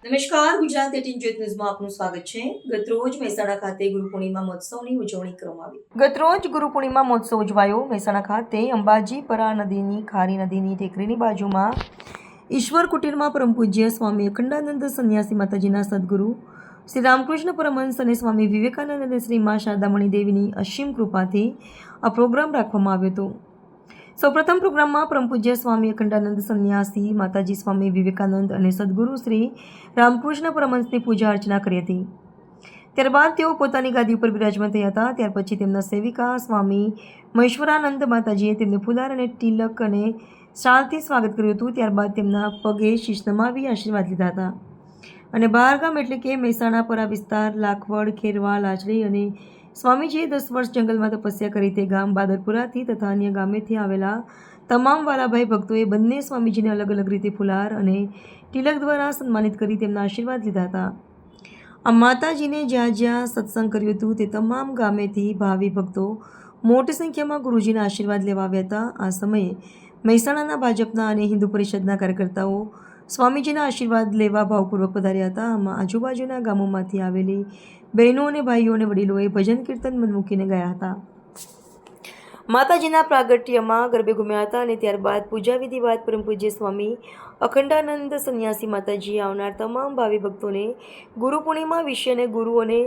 નમસ્કાર, ગુજરાત 18 જ્યોત ન્યૂઝમાં આપનું સ્વાગત છે। ગતરોજ મહેસાણા ખાતે ગુરુ પૂર્ણિમા મહોત્સવની ઉજવણી કરવામાં આવી। ગતરોજ ગુરુ પૂર્ણિમા મહોત્સવ ઉજવાયો। મહેસાણા ખાતે અંબાજીપરા નદીની ખારી નદીની ટેકરીની બાજુમાં ઈશ્વર કુટીરમાં પરમ પૂજ્ય સ્વામી અખંડાનંદ સંન્યાસી માતાજીના સદગુરુ શ્રી રામકૃષ્ણ પરમહંસ અને સ્વામી વિવેકાનંદ અને શ્રી મા શારદામણી દેવીની અસીમ કૃપાથી આ પ્રોગ્રામ રાખવામાં આવ્યો હતો। સૌપ્રથમ પ્રોગ્રામમાં પરમ પૂજ્ય સ્વામી અખંડાનંદ સંન્યાસી માતાજી સ્વામી વિવેકાનંદ અને સદગુરુ શ્રી રામકૃષ્ણ પરમહંસની પૂજા અર્ચના કરી હતી। ત્યારબાદ તેઓ પોતાની ગાદી ઉપર બિરાજમાન થયા હતા। ત્યાર પછી તેમના સેવિકા સ્વામી મહેશ્વરાનંદ માતાજીએ તેમને ફુલાર અને તિલક અને શાલથી સ્વાગત કર્યું હતું। ત્યારબાદ તેમના પગે શીશ નમાવી આશીર્વાદ લીધા હતા અને બહારગામ એટલે કે મહેસાણાપરા વિસ્તાર, લાખવડ, ખેરવા, લાચડી અને સ્વામીજીએ 10 વર્ષ જંગલમાં તપસ્યા કરી તે ગામ બાદરપુરાથી તથા અન્ય ગામેથી આવેલા તમામ વાલાભાઈ ભક્તોએ બંને સ્વામીજીને અલગ અલગ રીતે ફુલાર અને તિલક દ્વારા સન્માનિત કરી તેમના આશીર્વાદ લીધા હતા। આ માતાજીને જ્યાં જ્યાં સત્સંગ કર્યું હતું તે તમામ ગામેથી ભાવિ ભક્તો મોટી સંખ્યામાં ગુરુજીના આશીર્વાદ લેવા આવ્યા હતા। આ સમયે મહેસાણાના ભાજપના અને હિન્દુ પરિષદના કાર્યકર્તાઓ સ્વામીજીના આશીર્વાદ લેવા ભાવપૂર્વક પધાર્યા હતા। આમાં આજુબાજુના ગામોમાંથી આવેલી બહેનો અને ભાઈઓ અને વડીલોએ ભજન કીર્તન મન મૂકીને ગયા હતા। માતાજીના પ્રાગટ્યમાં ગરબે ઘૂમ્યા હતા અને ત્યારબાદ પૂજા વિધિ બાદ પરમ પૂજ્ય સ્વામી અખંડાનંદ સંન્યાસી માતાજીએ આવનાર તમામ ભાવિ ભક્તોને ગુરુ પૂર્ણિમા વિશે અને ગુરુ અને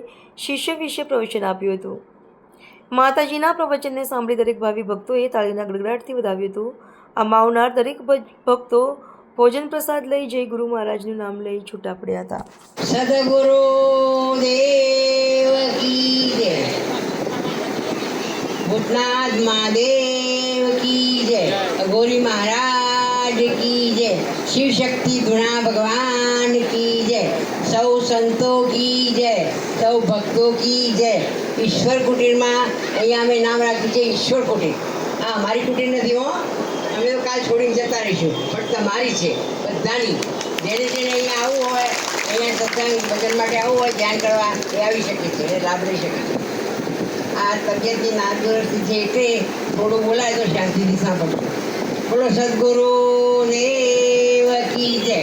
શિષ્ય વિશે પ્રવચન આપ્યું હતું। માતાજીના પ્રવચનને સાંભળી દરેક ભાવિ ભક્તોએ તાળીના ગડગડાટથી વધાવ્યું હતું। આમાં આવનાર દરેક ભક્તો ભોજન પ્રસાદ લઈ જય ગુરુ મહારાજનું નામ લઈ છૂટા પડ્યા હતા। સદગુરુ દેવ કી જય, ભૂતનાથ મહાદેવ કી જય, ગોરી મહારાજ કી જય, શિવ શક્તિ ધુણા ભગવાન કી જય, સૌ સંતો કી જય, સૌ ભક્તો કી જય। ઈશ્વર કુટીરમાં અહીંયા અમે નામ રાખ્યું છે ઈશ્વર કુટીર। આ અમારી કુટીર નથી હો, અમે તો કાલ છોડીને જતા રહીશું, પણ તમારી છે બધાની। જેને અહીંયા આવવું હોય, અહીંયા સત્સંગ ભજન માટે આવવું હોય, ધ્યાન કરવા એ આવી શકે છે, એ લાભ લઈ શકે છે। આ તબિયતની નાદુરસ્તી છે એટલે થોડું બોલાય તો શાંતિથી સાંભળજો। બોલો સદગુરુ દેવ કી જય।